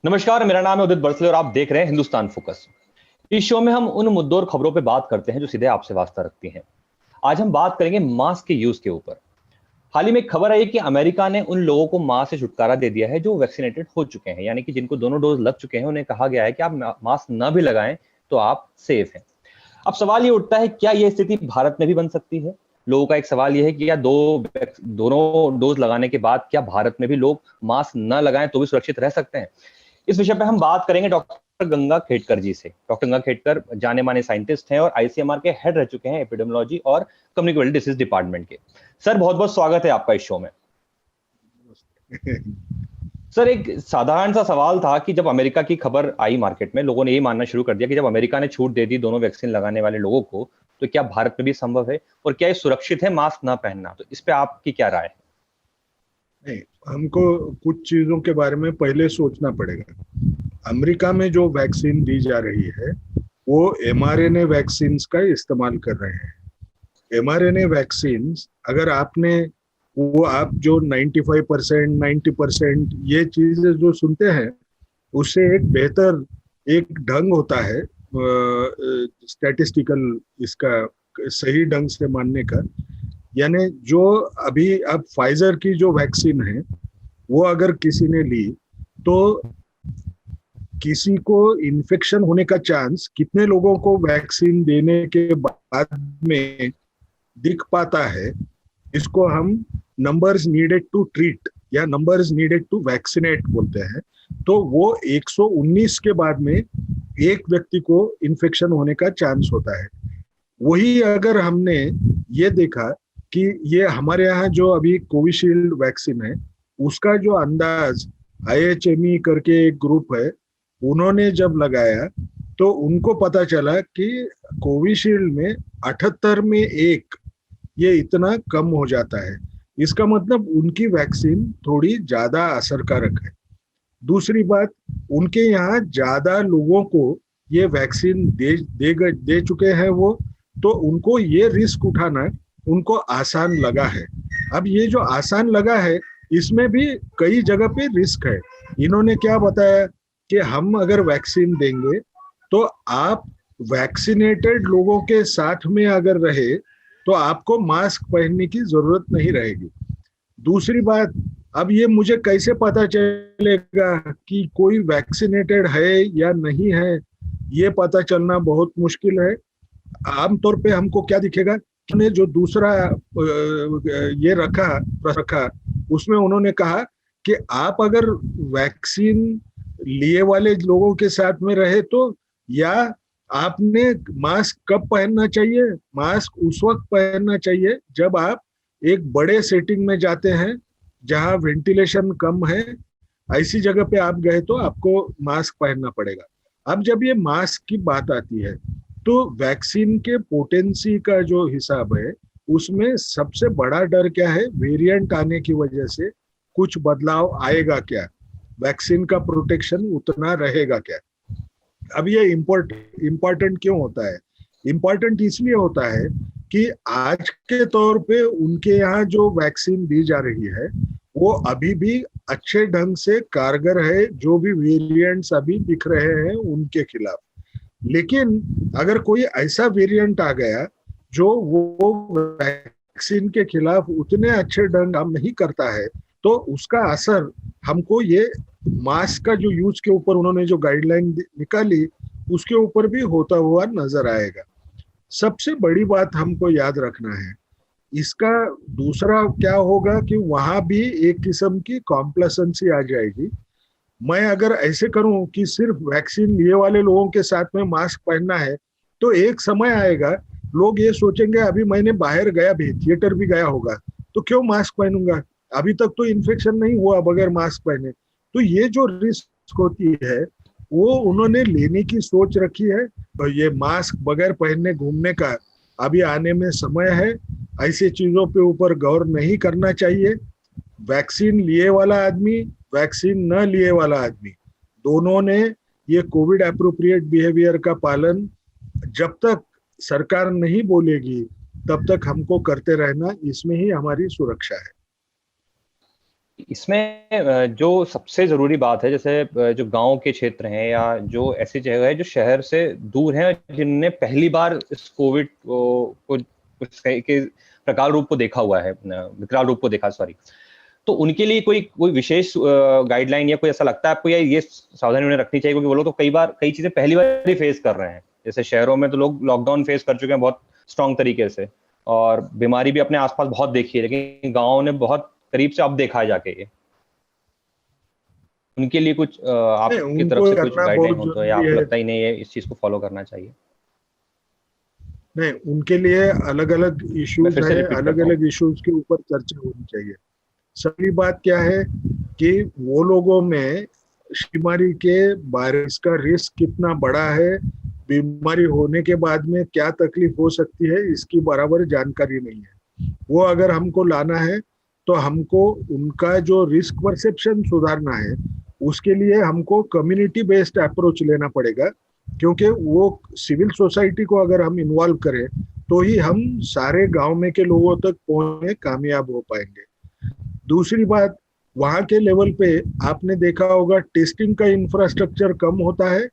नमस्कार, मेरा नाम है उदित बरसले और आप देख रहे हैं हिंदुस्तान फोकस। इस शो में हम उन मुद्दों और खबरों पर बात करते हैं जो सीधे आपसे वास्ता रखती हैं। आज हम बात करेंगे मास्क के यूज के ऊपर। हाल ही में एक खबर आई कि अमेरिका ने उन लोगों को मास्क से छुटकारा दे दिया है जो वैक्सीनेटेड हो चुके हैं, यानी कि जिनको दोनों डोज लग चुके हैं। उन्हें कहा गया है कि आप मास्क न भी लगाएं तो आप सेफ हैं। अब सवाल ये उठता है, क्या यह स्थिति भारत में भी बन सकती है? लोगों का एक सवाल यह है कि या दोनों डोज लगाने के बाद क्या भारत में भी लोग मास्क न लगाएं तो भी सुरक्षित रह सकते हैं? इस विषय पे हम बात करेंगे डॉक्टर गंगा खेडकर जी से। डॉक्टर गंगा खेडकर जाने माने साइंटिस्ट हैं और आईसीएमआर के हेड रह चुके हैं एपिडेमियोलॉजी और कम्युनिकेबल डिसीज डिपार्टमेंट के। सर, बहुत बहुत स्वागत है आपका इस शो में। सर, एक साधारण सा सवाल था कि जब अमेरिका की खबर आई मार्केट में, लोगों ने ये मानना शुरू कर दिया कि जब अमेरिका ने छूट दे दी दोनों वैक्सीन लगाने वाले लोगों को, तो क्या भारत में भी संभव है और क्या ये सुरक्षित है मास्क ना पहनना? तो इस पे आपकी क्या राय है? नहीं, हमको कुछ चीजों के बारे में पहले सोचना पड़ेगा। अमेरिका में जो वैक्सीन दी जा रही है वो एमआरएनए वैक्सीन का इस्तेमाल कर रहे हैं। एमआरएनए वैक्सीन अगर आपने आप जो 95% 90% ये चीजें जो सुनते हैं, उससे एक बेहतर एक ढंग होता है स्टैटिस्टिकल इसका सही ढंग से मानने का। यानी जो अभी अब फाइजर की जो वैक्सीन है वो अगर किसी ने ली तो किसी को इन्फेक्शन होने का चांस कितने लोगों को वैक्सीन देने के बाद में दिख पाता है, इसको हम नंबर्स नीडेड टू ट्रीट या नंबर्स नीडेड टू वैक्सीनेट बोलते हैं। तो वो 119 के बाद में एक व्यक्ति को इन्फेक्शन होने का चांस होता है। वही अगर हमने ये देखा कि ये हमारे यहाँ जो अभी कोविशील्ड वैक्सीन है उसका जो अंदाज IHME करके एक ग्रुप है, उन्होंने जब लगाया तो उनको पता चला कि कोविशील्ड में 78 में एक ये इतना कम हो जाता है। इसका मतलब उनकी वैक्सीन थोड़ी ज्यादा असरकारक है। दूसरी बात, उनके यहाँ ज्यादा लोगों को ये वैक्सीन दे चुके हैं वो, तो उनको ये रिस्क उठाना उनको आसान लगा है। अब ये जो आसान लगा है इसमें भी कई जगह पे रिस्क है। इन्होंने क्या बताया कि हम अगर वैक्सीन देंगे तो आप वैक्सीनेटेड लोगों के साथ में अगर रहे तो आपको मास्क पहनने की जरूरत नहीं रहेगी। दूसरी बात, अब ये मुझे कैसे पता चलेगा कि कोई वैक्सीनेटेड है या नहीं है? ये पता चलना बहुत मुश्किल है। आमतौर पे हमको क्या दिखेगा, ने जो दूसरा ये रखा उसमें उन्होंने कहा कि आप अगर वैक्सीन लिए वाले लोगों के साथ में रहे तो या आपने मास्क कब पहनना चाहिए? मास्क उस वक्त पहनना चाहिए जब आप एक बड़े सेटिंग में जाते हैं जहां वेंटिलेशन कम है, ऐसी जगह पे आप गए तो आपको मास्क पहनना पड़ेगा। अब जब ये मास्क की बात आती है तो वैक्सीन के पोटेंसी का जो हिसाब है उसमें सबसे बड़ा डर क्या है? वेरिएंट आने की वजह से कुछ बदलाव आएगा क्या? वैक्सीन का प्रोटेक्शन उतना रहेगा क्या? अब ये इम्पोर्टेंट क्यों होता है? इम्पोर्टेंट इसलिए होता है कि आज के तौर पे उनके यहाँ जो वैक्सीन दी जा रही है वो अभी भी अच्छे ढंग से कारगर है, जो भी वेरिएंट्स अभी दिख रहे हैं उनके खिलाफ। लेकिन अगर कोई ऐसा वेरिएंट आ गया जो वो वैक्सीन के खिलाफ उतने अच्छे ढंग काम नहीं करता है तो उसका असर हमको ये मास्क का जो यूज के ऊपर उन्होंने जो गाइडलाइन निकाली उसके ऊपर भी होता हुआ नजर आएगा। सबसे बड़ी बात हमको याद रखना है, इसका दूसरा क्या होगा कि वहां भी एक किस्म की कॉम्प्लेसेंसी आ जाएगी। मैं अगर ऐसे करूं कि सिर्फ वैक्सीन लिए वाले लोगों के साथ में मास्क पहनना है तो एक समय आएगा लोग ये सोचेंगे अभी मैंने बाहर गया भी, थिएटर भी गया होगा, तो क्यों मास्क पहनूंगा, अभी तक तो इन्फेक्शन नहीं हुआ बगैर मास्क पहने। तो ये जो रिस्क होती है वो उन्होंने लेने की सोच रखी है। तो ये मास्क बगैर पहनने घूमने का अभी आने में समय है। ऐसी चीजों पे ऊपर गौर नहीं करना चाहिए। वैक्सीन लिए वाला आदमी, वैक्सीन न लिए वाला आदमी, दोनों ने ये कोविड एप्रोप्रिएट बिहेवियर का पालन जब तक सरकार नहीं बोलेगी तब तक हमको करते रहना, इसमें ही हमारी सुरक्षा है। इसमें जो सबसे ज़रूरी बात है, जैसे जो गाँव के क्षेत्र हैं या जो ऐसी जगह है जो शहर से दूर हैं, जिनने पहली बार इस कोविड को कुछ के प्रकाल रूप को देखा हुआ है, विकराल रूप को देखा, सॉरी। तो उनके लिए कोई कोई विशेष गाइडलाइन या कोई ऐसा लगता है आपको, या ये सावधानी उन्हें रखनी चाहिए, क्योंकि वो लोग तो कई चीज़ें पहली बार ही फेस कर रहे हैं। जैसे शहरों में तो लोग लॉकडाउन फेस कर चुके हैं बहुत स्ट्रॉन्ग तरीके से, और बीमारी भी अपने आस-पास बहुत देखी है, लेकिन गाँव ने बहुत करीब से अब देखा है जाके ये। उनके लिए कुछ नहीं, आपकी तरफ उनको से कुछ करना गाइडलाइन बहुत हो तो, या जरूरी आपको है। लगता ही नहीं है इस चीज़ को फॉलो करना चाहिए? नहीं, उनके लिए अलग अलग मैं इश्यूज फिर से है, रिपीट अलग करता हूँ। अलग इश्यूज के ऊपर चर्चा होनी चाहिए। सही बात क्या है कि वो लोगों में बीमारी के बारे इसका रिस्क कितना बड़ा है, बीमारी होने के बाद में क्या तकलीफ हो सकती है, इसकी बराबर जानकारी नहीं है। वो अगर हमको लाना है तो हमको उनका जो रिस्क परसेप्शन सुधारना है, उसके लिए हमको कम्युनिटी बेस्ड अप्रोच लेना पड़ेगा। क्योंकि वो सिविल सोसाइटी को अगर हम इन्वॉल्व करें तो ही हम सारे गांव में के लोगों तक पहुंचने कामयाब हो पाएंगे। दूसरी बात, वहां के लेवल पे आपने देखा होगा टेस्टिंग का इंफ्रास्ट्रक्चर कम होता है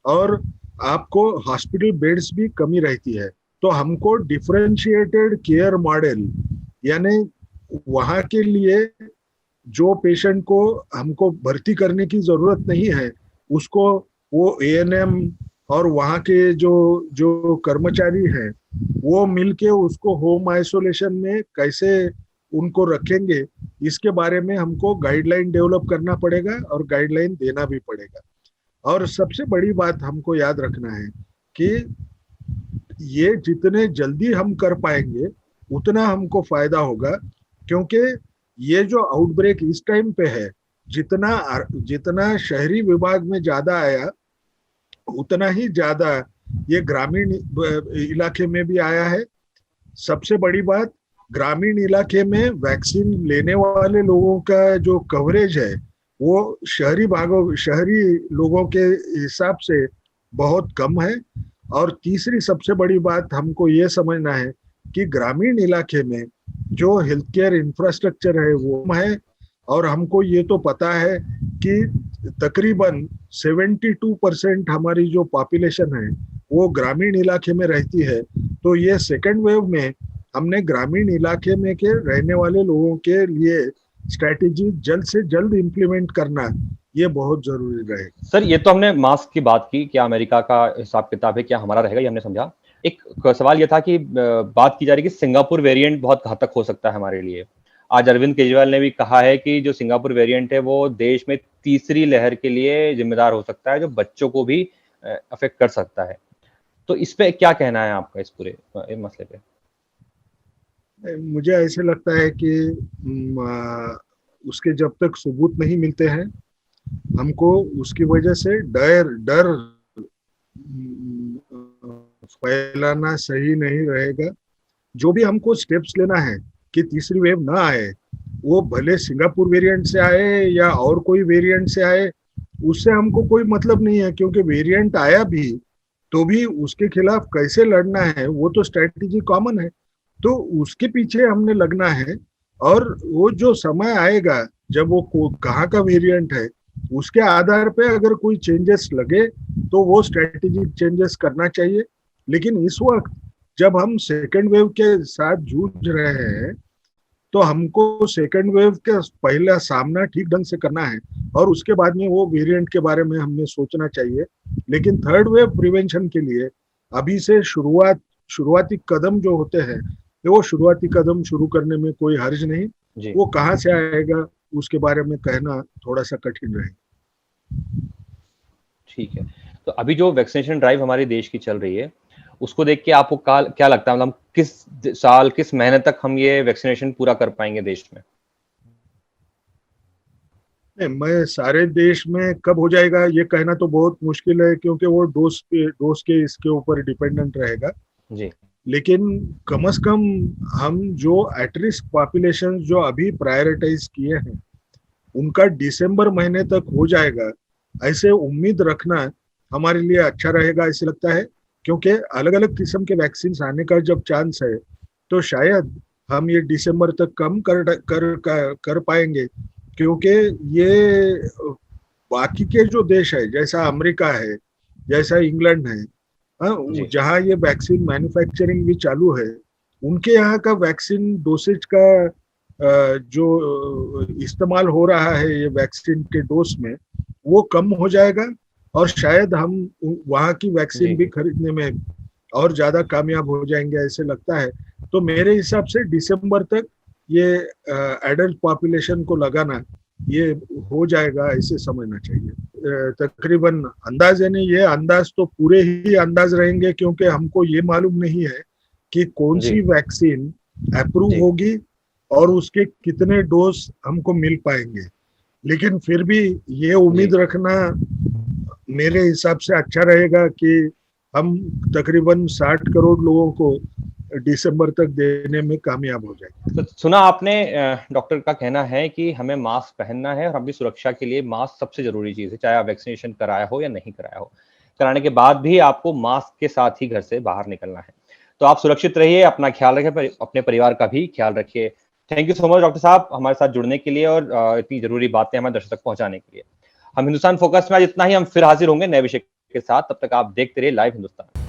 और आपको हॉस्पिटल बेड्स भी कमी रहती है। तो हमको डिफरेंशिएटेड केयर मॉडल, यानी वहां के लिए जो पेशेंट को हमको भर्ती करने की जरूरत नहीं है, उसको वो एएनएम और वहाँ के जो जो कर्मचारी हैं वो मिलके उसको होम आइसोलेशन में कैसे उनको रखेंगे, इसके बारे में हमको गाइडलाइन डेवलप करना पड़ेगा और गाइडलाइन देना भी पड़ेगा। और सबसे बड़ी बात हमको याद रखना है कि ये जितने जल्दी हम कर पाएंगे उतना हमको फायदा होगा। क्योंकि ये जो आउटब्रेक इस टाइम पे है, जितना जितना शहरी विभाग में ज्यादा आया उतना ही ज्यादा ये ग्रामीण इलाके में भी आया है। सबसे बड़ी बात, ग्रामीण इलाके में वैक्सीन लेने वाले लोगों का जो कवरेज है वो शहरी लोगों के हिसाब से बहुत कम है। और तीसरी सबसे बड़ी बात हमको ये समझना है कि ग्रामीण इलाके में जो हेल्थ केयर इंफ्रास्ट्रक्चर है वो है। और हमको ये तो पता है कि तकरीबन 72% हमारी जो पॉपुलेशन है वो ग्रामीण इलाके में रहती है। तो ये सेकेंड वेव में हमने ग्रामीण इलाके में के रहने वाले लोगों के लिए स्ट्रैटेजी जल्द से जल्द इम्प्लीमेंट करना ये बहुत जरूरी रहेगा। सर, ये तो हमने मास्क की बात की, क्या अमेरिका का हिसाब किताब है, क्या हमारा रहेगा, ये हमने समझा। एक सवाल ये था कि बात की जा रही है कि सिंगापुर वेरिएंट बहुत घातक हो सकता है हमारे लिए। आज अरविंद केजरीवाल ने भी कहा है कि जो सिंगापुर वेरिएंट है वो देश में तीसरी लहर के लिए जिम्मेदार हो सकता है, जो बच्चों को भी अफेक्ट कर सकता है। तो इस पे क्या कहना है आपका, इस पूरे मसले पे? मुझे ऐसे लगता है कि उसके जब तक सबूत नहीं मिलते हैं हमको उसकी वजह से डर डर फैलाना सही नहीं रहेगा। जो भी हमको स्टेप्स लेना है कि तीसरी वेव ना आए, वो भले सिंगापुर वेरिएंट से आए या और कोई वेरिएंट से आए, उससे हमको कोई मतलब नहीं है। क्योंकि वेरिएंट आया भी तो भी उसके खिलाफ कैसे लड़ना है वो तो स्ट्रेटेजी कॉमन है। तो उसके पीछे हमने लगना है। और वो जो समय आएगा जब वो कहाँ का वेरिएंट है उसके आधार पे अगर कोई चेंजेस लगे तो वो स्ट्रेटेजिक चेंजेस करना चाहिए। लेकिन इस वक्त जब हम सेकेंड वेव के साथ जूझ रहे हैं तो हमको सेकेंड वेव का पहला सामना ठीक ढंग से करना है और उसके बाद में वो वेरिएंट के बारे में हमने सोचना चाहिए। लेकिन थर्ड वेव प्रिवेंशन के लिए अभी से शुरुआती कदम जो होते हैं वो शुरुआती कदम शुरू करने में कोई हर्ज नहीं। जी, वो कहाँ से आएगा उसके बारे में कहना थोड़ा सा कठिन रहेगा। ठीक है। तो अभी जो वैक्सीनेशन ड्राइव हमारे देश की चल रही है, उसको देख के आपको क्या लगता है, मतलब किस साल, किस महीने तक हम ये वैक्सीनेशन पूरा कर पाएंगे देश में? मैं सारे देश में कब हो जाएगा ये कहना तो बहुत मुश्किल है, क्योंकि वो डोज के इसके ऊपर डिपेंडेंट रहेगा। जी, लेकिन कम से कम हम जो एट रिस्क पॉपुलेशन जो अभी प्रायोरिटाइज किए हैं उनका दिसंबर महीने तक हो जाएगा, ऐसे उम्मीद रखना हमारे लिए अच्छा रहेगा ऐसे लगता है। क्योंकि अलग अलग किस्म के वैक्सीन आने का जब चांस है तो शायद हम ये दिसंबर तक कम कर पाएंगे, क्योंकि ये बाकी के जो देश है, जैसा अमेरिका है, जैसा इंग्लैंड है, जहाँ ये वैक्सीन मैन्युफैक्चरिंग भी चालू है, उनके यहाँ का वैक्सीन डोसेज का जो इस्तेमाल हो रहा है ये वैक्सीन के डोज में, वो कम हो जाएगा और शायद हम वहाँ की वैक्सीन भी खरीदने में और ज्यादा कामयाब हो जाएंगे, ऐसे लगता है। तो मेरे हिसाब से दिसंबर तक ये एडल्ट पॉपुलेशन को लगाना ये हो जाएगा, ऐसे समझना चाहिए। तकरीबन अंदाज, यानी ये अंदाज तो पूरे ही अंदाज रहेंगे, क्योंकि हमको ये मालूम नहीं है कि कौन सी वैक्सीन अप्रूव होगी और उसके कितने डोज हमको मिल पाएंगे। लेकिन फिर भी ये उम्मीद रखना मेरे हिसाब से अच्छा रहेगा कि हम तकरीबन 60 करोड़ लोगों को दिसंबर तक देने में कामयाब हो जाएंगे। तो सुना आपने, डॉक्टर का कहना है कि हमें मास्क पहनना है और अपनी सुरक्षा के लिए मास्क सबसे जरूरी चीज है, चाहे आप वैक्सीनेशन कराया हो या नहीं कराया हो। कराने के बाद भी आपको मास्क के साथ ही घर से बाहर निकलना है। तो आप सुरक्षित रहिए, अपना ख्याल रखें, अपने परिवार का भी ख्याल रखिए। Thank you so much doctor साहब, हमारे साथ जुड़ने के लिए और इतनी जरूरी बातें हमारे दर्शक तक पहुंचाने के लिए। हम हिंदुस्तान फोकस में आज इतना ही, हम फिर हाजिर होंगे नए विषय के साथ। तब तक आप देखते रहिए लाइव हिंदुस्तान।